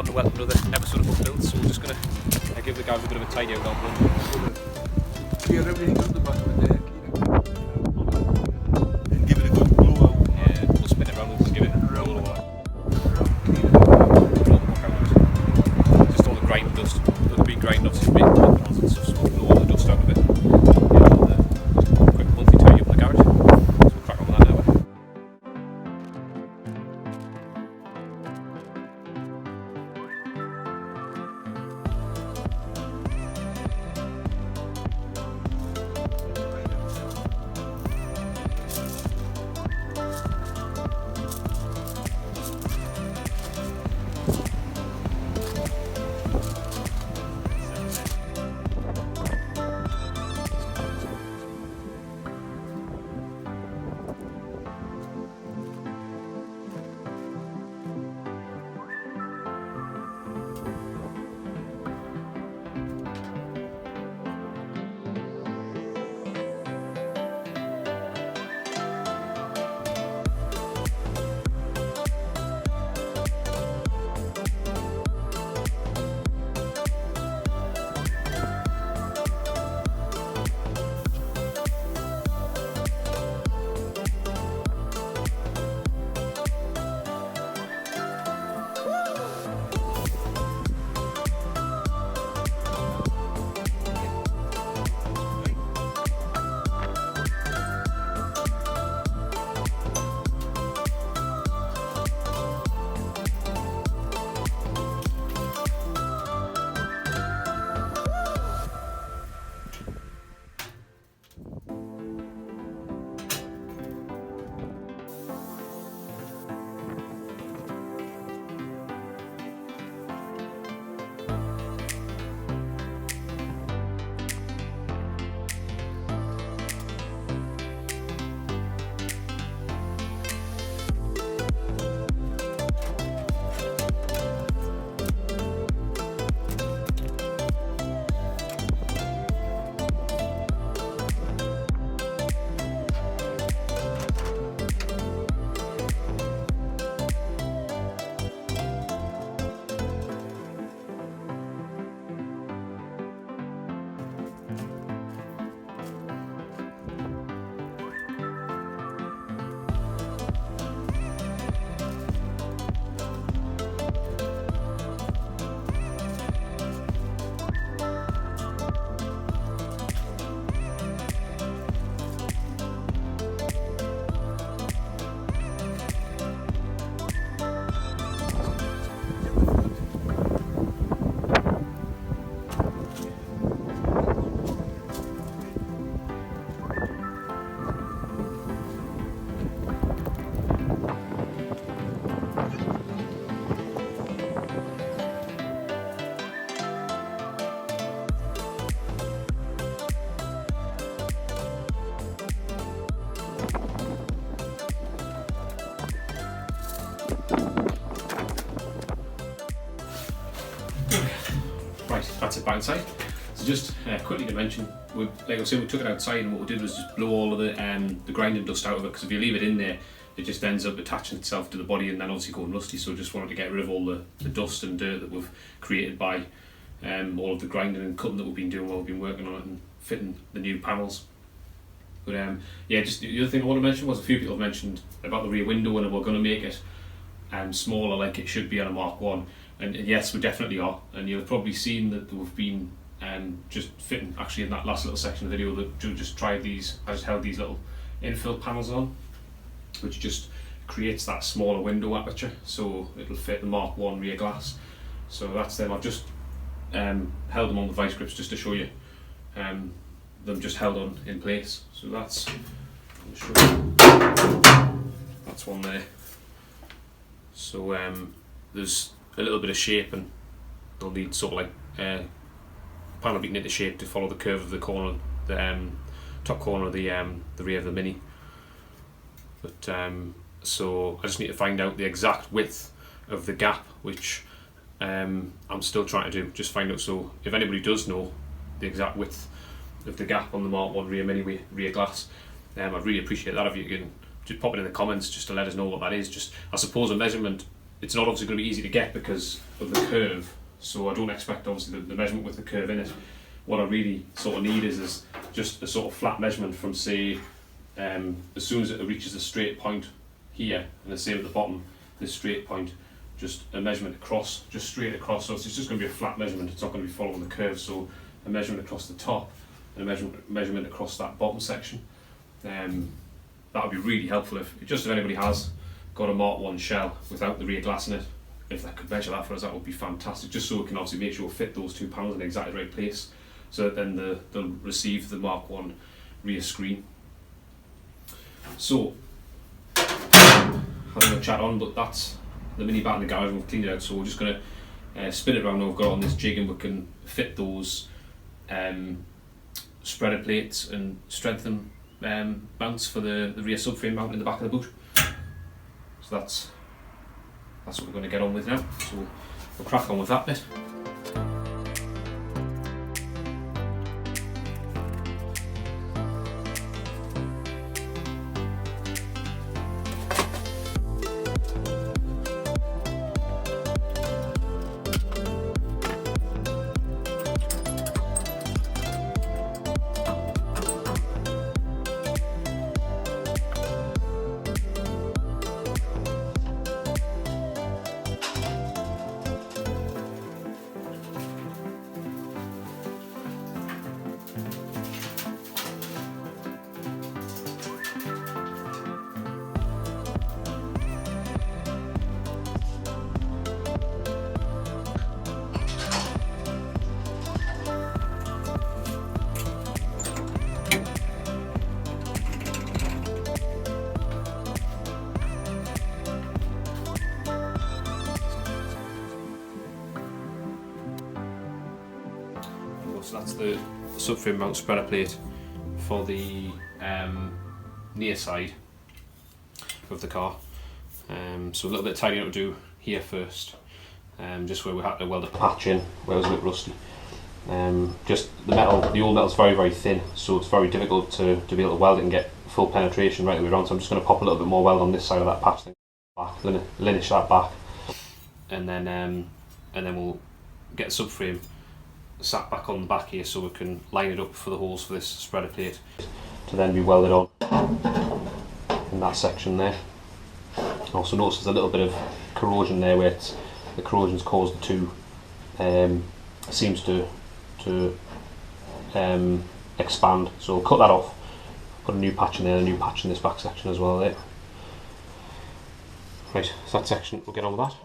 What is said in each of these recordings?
everyone, and welcome to another episode of UPbuild. So we're just going to give the guys a bit of a tidy out on one. Clear everything out the back of the deck, and give it a good blowout. Yeah, we'll spin it around, we'll just give it a roll over. Just all the grind dust. There'll be grind obviously big panels and stuff, so we'll blow all the dust out of it. Just a quick monthly tidy up in the garage. So we'll crack on with that now. Right, that's it back inside. So just quickly to mention, like I was saying, we took it outside and what we did was just blow all of the grinding dust out of it, because if you leave it in there, it just ends up attaching itself to the body and then obviously going rusty. So just wanted to get rid of all the dust and dirt that we've created by all of the grinding and cutting that we've been doing while we've been working on it and fitting the new panels. But yeah, just the other thing I want to mention was a few people have mentioned about the rear window and we're going to make it smaller like it should be on a Mark 1. And yes, we definitely are, and you've probably seen that we've been just fitting, actually in that last little section of the video that Joe just tried these, I just held these little infill panels on, which just creates that smaller window aperture, so it'll fit the Mark 1 rear glass. So that's them. I've just held them on the vice grips just to show you them just held on in place. So that's, I'll show you. That's one there. So there's a little bit of shape and they'll need sort of like panel beaten into shape to follow the curve of the corner, the top corner of the rear of the Mini. But so I just need to find out the exact width of the gap, which I'm still trying to do, just find out. So if anybody does know the exact width of the gap on the Mark 1 rear Mini rear glass, I'd really appreciate that if you can just pop it in the comments just to let us know what that is. Just, I suppose a measurement it's not obviously going to be easy to get because of the curve, so I don't expect obviously the measurement with the curve in it. What I really sort of need is just a sort of flat measurement from, say, as soon as it reaches a straight point here, and the same at the bottom, this straight point, just a measurement across, just straight across. So it's just going to be a flat measurement, it's not going to be following the curve, so a measurement across the top and a measurement across that bottom section. That would be really helpful if anybody has got a Mk1 shell without the rear glass in it, if they could measure that for us, that would be fantastic, just so we can obviously make sure we fit those 2 panels in the exactly right place, so that then they'll receive the Mk1 rear screen. So, having a chat on, but that's the mini back in the garage, and we've cleaned it out, so we're just going to spin it around. Now we've got it on this jig, and we can fit those spreader plates and strengthen mounts for the rear subframe mount in the back of the boot. So that's what we're going to get on with now, so we'll crack on with that bit. So that's the subframe mount spreader plate for the near side of the car. So a little bit of tidying up to do here first, just where we had to weld a patch in where it was a bit rusty. Just the old metal's very, very thin, so it's very difficult to be able to weld it and get full penetration right the way around. So I'm just going to pop a little bit more weld on this side of that patch thing, back, linish that back, and then we'll get the subframe sat back on the back here, so we can line it up for the holes for this spreader plate to then be welded on in that section there. Also notice there's a little bit of corrosion there where the corrosion's caused the two seams to expand, so we'll cut that off, put a new patch in there, a new patch in this back section as well there. Right, so that section, we'll get on with that.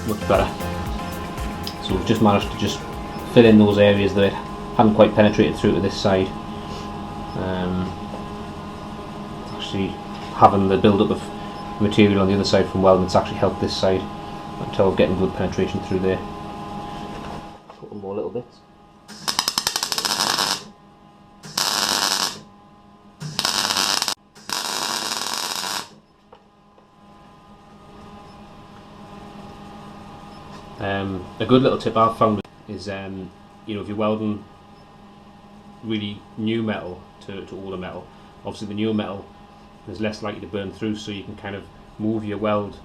Much better. So we've just managed to just fill in those areas that hadn't quite penetrated through to this side. Actually having the build up of material on the other side from welding, it's actually helped this side until we're getting good penetration through there. Couple more little bits. A good little tip I've found is, you know, if you're welding really new metal to older metal, obviously the newer metal is less likely to burn through, so you can kind of move your weld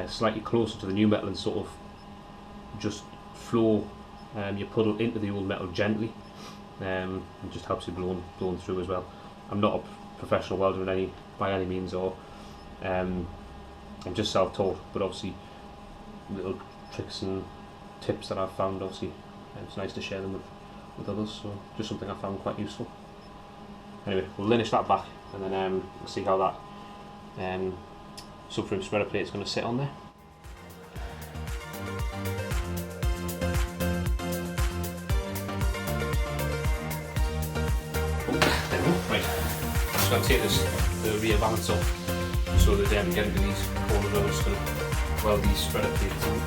slightly closer to the new metal and sort of just flow your puddle into the old metal gently. It just helps you blowing through as well. I'm not a professional welder by any means, or I'm just self-taught, but obviously little tricks and tips that I've found obviously and it's nice to share them with others, so just something I found quite useful. Anyway, we'll linish that back and then we'll see how that subframe spreader plate is going to sit on there. There we go. Right, I'm just going to take the rear valance off so that get into these corners. I'm just going to weld these spreader plates in.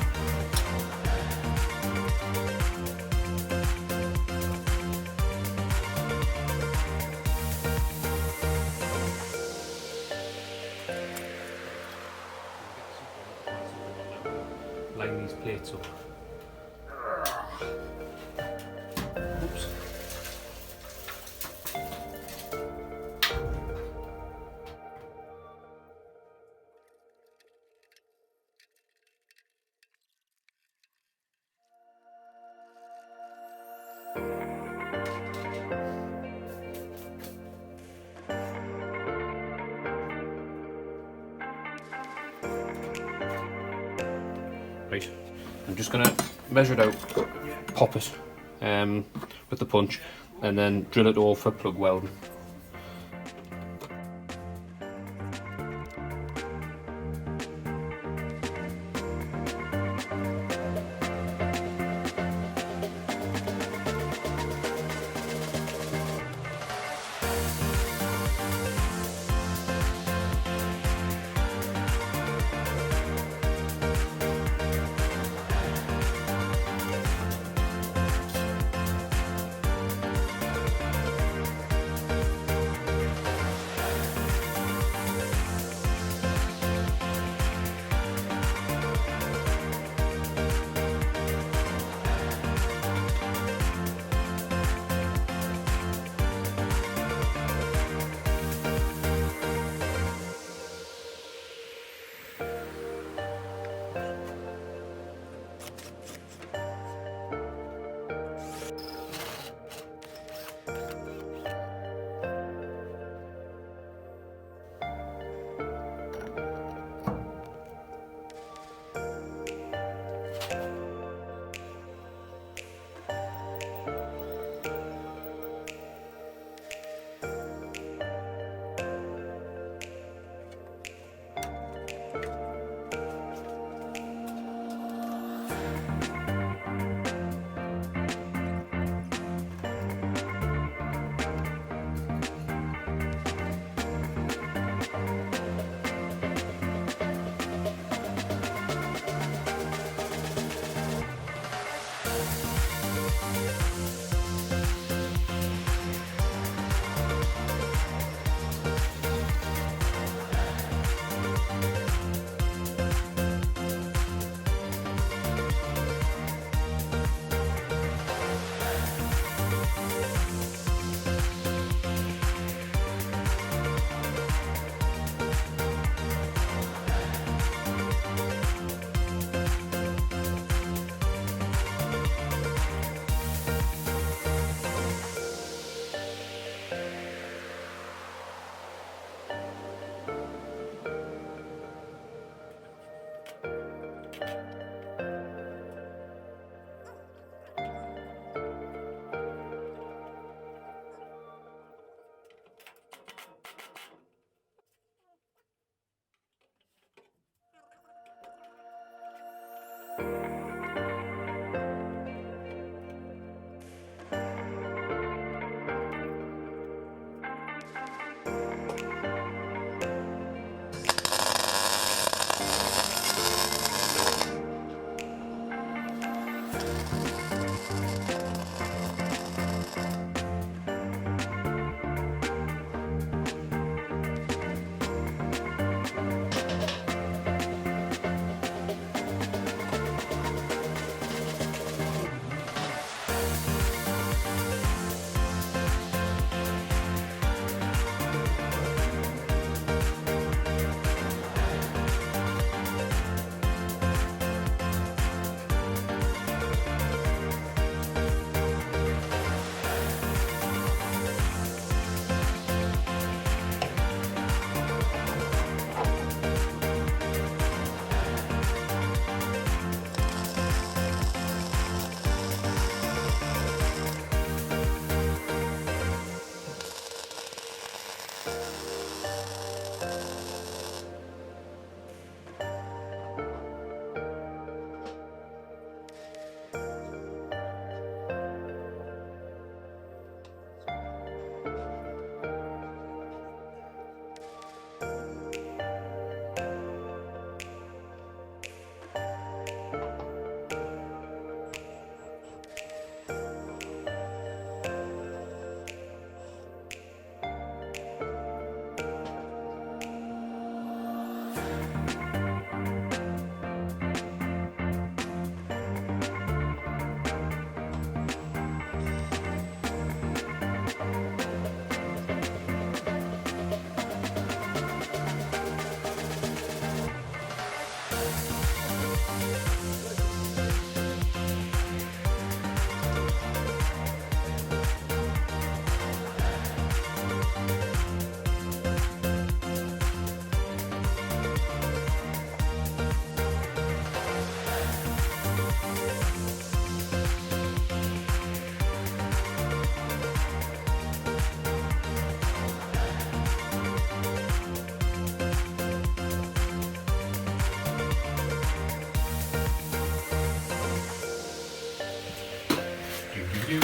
Line these plates up. Oops. Right, I'm just going to measure it out, pop it with the punch, and then drill it all for plug welding.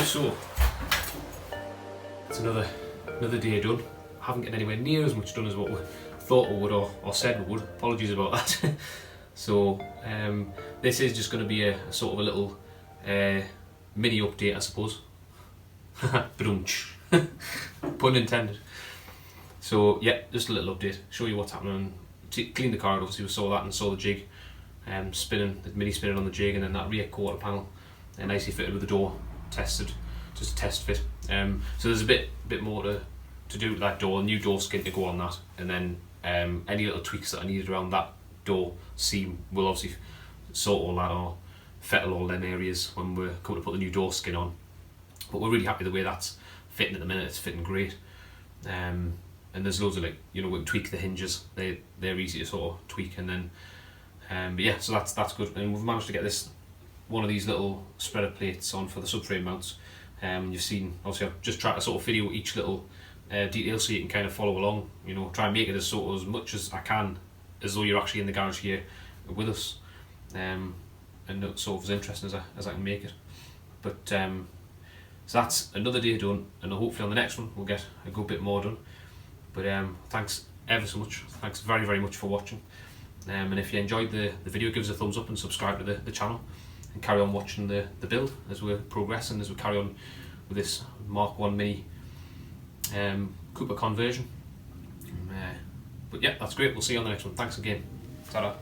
so it's another day done. I haven't got anywhere near as much done as what we thought we would or said we would. Apologies about that. So this is just going to be a sort of a little mini update, I suppose. Brunch. Pun intended. So yeah, just a little update. Show you what's happening. Clean the car. Obviously we saw that and saw the jig spinning, the mini spinning on the jig, and then that rear quarter panel nicely fitted with the door, tested, just a test fit. So there's a bit more to do with that door. New door skin to go on that, and then any little tweaks that are needed around that door seam, we'll obviously sort all that or fettle all them areas when we're coming to put the new door skin on. But we're really happy the way that's fitting at the minute. It's fitting great. And there's loads of, like, you know, we can tweak the hinges. They're easy to sort of tweak, and then but yeah, so that's good. And we've managed to get this one of these little spreader plates on for the subframe mounts. You've seen, obviously I've just tried to sort of video each little detail so you can kind of follow along, you know, try and make it as sort of as much as I can as though you're actually in the garage here with us, and sort of as interesting as I can make it. But so that's another day done, and hopefully on the next one we'll get a good bit more done. But thanks ever so much, thanks very, very much for watching. And if you enjoyed the video, give us a thumbs up and subscribe to the channel, and carry on watching the build as we're progressing, as we carry on with this Mk1 Mini Cooper conversion. But yeah, that's great. We'll see you on the next one. Thanks again. Ta-da.